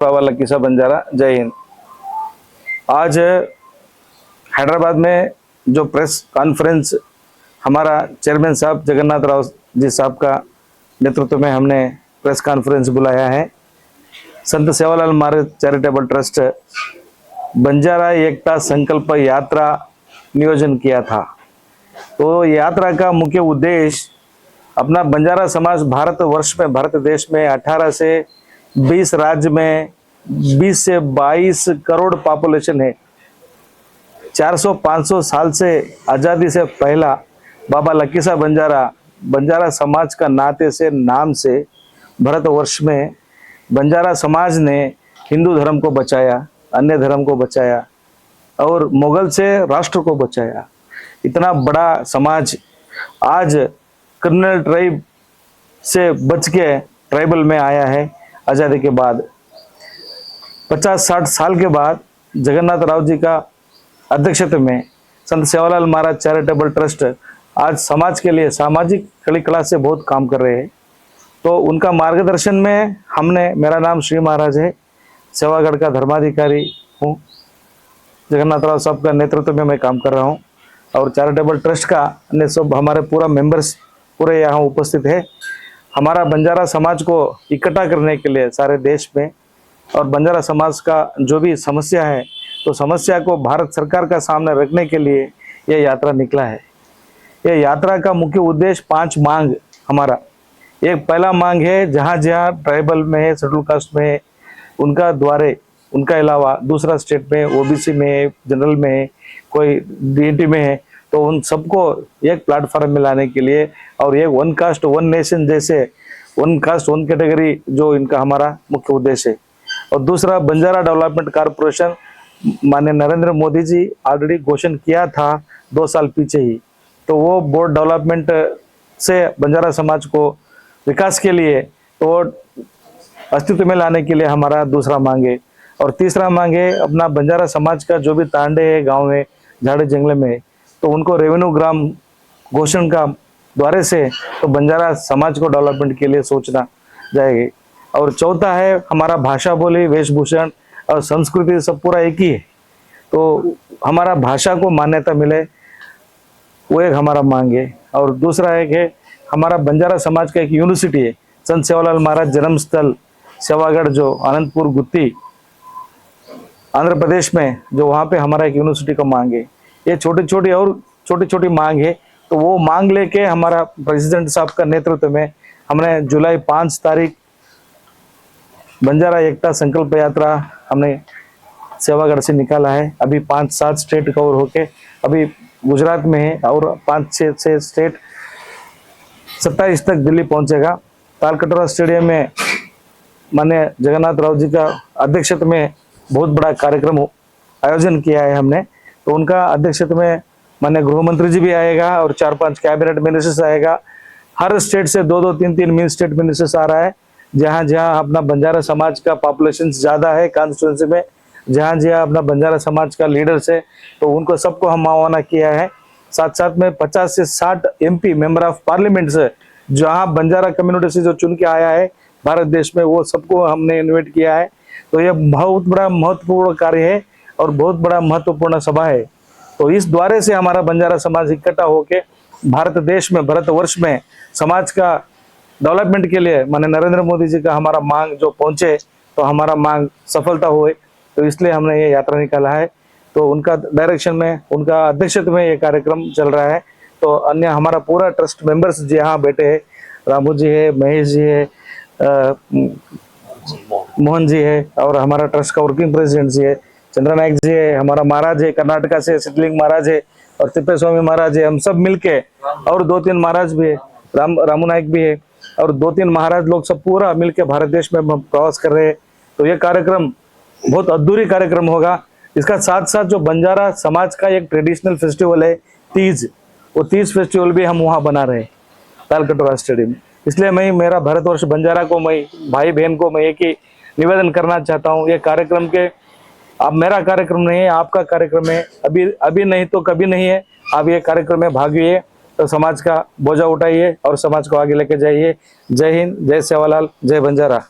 बाबा लकीसा बंजारा। जय हिंद। आज हैदराबाद में जो प्रेस कॉन्फ्रेंस हमारा चेयरमैन साहब जगन्नाथ राव जी साहब का नेतृत्व में हमने प्रेस कॉन्फ्रेंस बुलाया है। संत सेवालाल महाराज चैरिटेबल ट्रस्ट बंजारा एकता संकल्प यात्रा नियोजन किया था। तो यात्रा का मुख्य उद्देश्य अपना बंजारा समाज भारतवर्ष में, भारत देश में 18 से 20 राज्य में 20 से 22 करोड़ पॉपुलेशन है। 400-500 साल से आज़ादी से पहला बाबा लकीसा बंजारा समाज का नाते से नाम से भारतवर्ष में बंजारा समाज ने हिंदू धर्म को बचाया, अन्य धर्म को बचाया और मुगल से राष्ट्र को बचाया। इतना बड़ा समाज आज क्रिमिनल ट्राइब से बच के ट्राइबल में आया है। आज़ादी के बाद 50-60 साल के बाद जगन्नाथ राव जी का अध्यक्षता में संत सेवालाल महाराज चैरिटेबल ट्रस्ट आज समाज के लिए सामाजिक कला से बहुत काम कर रहे हैं। तो उनका मार्गदर्शन में मेरा नाम श्री महाराज है, सेवागढ़ का धर्माधिकारी हूँ। जगन्नाथ राव साहब का नेतृत्व में मैं काम कर रहा हूँ और चैरिटेबल ट्रस्ट का अन्य सब हमारे पूरा मेंबर्स पूरे यहाँ उपस्थित है। हमारा बंजारा समाज को इकट्ठा करने के लिए सारे देश में और बंजारा समाज का जो भी समस्या है तो समस्या को भारत सरकार का सामने रखने के लिए यह यात्रा निकला है। यह यात्रा का मुख्य उद्देश्य 5 मांग हमारा। एक पहला मांग है जहाँ जहाँ ट्राइबल में है, शेड्यूल कास्ट में है, उनका द्वारे उनका अलावा दूसरा स्टेट में ओबीसी में है, जनरल में है, कोई डीएनटी में है, तो उन सबको एक प्लेटफॉर्म में लाने के लिए और एक वन कास्ट वन नेशन जैसे वन कास्ट वन कैटेगरी जो इनका हमारा मुख्य उद्देश्य है। और दूसरा बंजारा डेवलपमेंट कॉर्पोरेशन माननीय नरेंद्र मोदी जी ऑलरेडी घोषणा किया था 2 साल पीछे ही, तो वो बोर्ड डेवलपमेंट से बंजारा समाज को विकास के लिए तो अस्तित्व में लाने के लिए हमारा दूसरा मांग है। और तीसरा मांग है अपना बंजारा समाज का जो भी तांडे है गांव में, झाड़े जंगले में, तो उनको रेवेन्यू ग्राम घोषणा का द्वारे से तो बंजारा समाज को डेवलपमेंट के लिए सोचना जाएगी। और चौथा है हमारा भाषा बोली, वेशभूषण और संस्कृति सब पूरा एक ही है, तो हमारा भाषा को मान्यता मिले वो एक हमारा मांग है। और दूसरा एक है हमारा बंजारा समाज का एक यूनिवर्सिटी है, संत सेवालाल महाराज जन्मस्थल सेवागढ़ जो अनंतपुर गुत्ती आंध्र प्रदेश में, जो वहाँ पे हमारा एक यूनिवर्सिटी का मांग है। ये छोटी छोटी मांग है, तो वो मांग लेके हमारा प्रेसिडेंट साहब का नेतृत्व में हमने जुलाई 5 तारीख बंजारा एकता संकल्प यात्रा हमने सेवागढ़ से निकाला है। अभी 5-7 स्टेट कवर होके अभी गुजरात में है और 5-6 स्टेट 27 तक दिल्ली पहुंचेगा। तालकटोरा स्टेडियम में माननीय जगन्नाथ राव जी का अध्यक्षता में बहुत बड़ा कार्यक्रम आयोजन किया है हमने, तो उनका अध्यक्षता में माननीय गृह मंत्री जी भी आएगा और 4-5 कैबिनेट मिनिस्टर्स आएगा। हर स्टेट से 2-2, 3-3 मिनी स्टेट मिनिस्टर्स आ रहा है। जहाँ जहाँ अपना बंजारा समाज का पॉपुलेशन ज़्यादा है कॉन्स्टिट्यूंसी में, जहाँ जहाँ अपना बंजारा समाज का लीडर्स है, तो उनको सबको हम आह्वान किया है। साथ साथ में 50 से 60 MP मेंबर ऑफ पार्लियामेंट से जहाँ बंजारा कम्युनिटी से जो चुन के आया है भारत देश में, वो सबको हमने इन्वाइट किया है। तो यह बहुत बड़ा महत्वपूर्ण कार्य है और बहुत बड़ा महत्वपूर्ण सभा है। तो इस द्वारे से हमारा बंजारा समाज इकट्ठा होके भारत देश में, भारतवर्ष में समाज का डेवलपमेंट के लिए माननीय नरेंद्र मोदी जी का हमारा मांग जो पहुंचे, तो हमारा मांग सफलता हुए, तो इसलिए हमने ये यात्रा निकाला है। तो उनका डायरेक्शन में, उनका अध्यक्षता में ये कार्यक्रम चल रहा है। तो अन्य हमारा पूरा ट्रस्ट मेंबर्स जी यहाँ बैठे हैं, रामू जी है, महेश जी है, मोहन जी है और हमारा ट्रस्ट का वर्किंग प्रेसिडेंट जी है, चंद्र नायक जी है, हमारा महाराज है कर्नाटका से सिद्धलिंग महाराज है और तिप्पेस्वामी महाराज है। हम सब मिलके और 2-3 महाराज भी है, रामू नायक भी है और 2-3 महाराज लोग सब पूरा मिलके भारत देश में प्रवास कर रहे हैं। तो ये कार्यक्रम बहुत अद्भुत कार्यक्रम होगा। इसका साथ साथ जो बंजारा समाज का एक ट्रेडिशनल फेस्टिवल है तीज, वो तीज फेस्टिवल भी हम वहाँ बना रहे हैं तालकटोरा स्टेडियम। इसलिए मैं मेरा भारतवर्ष बंजारा को, मैं भाई बहन को मैं एक ही निवेदन करना चाहता हूँ, ये कार्यक्रम के अब मेरा कार्यक्रम नहीं है, आपका कार्यक्रम है। अभी नहीं तो कभी नहीं है। आप ये कार्यक्रम में भाग लिए तो समाज का बोझा उठाइए और समाज को आगे लेके जाइए। जय हिंद, जय सेवालाल, जय बंजारा।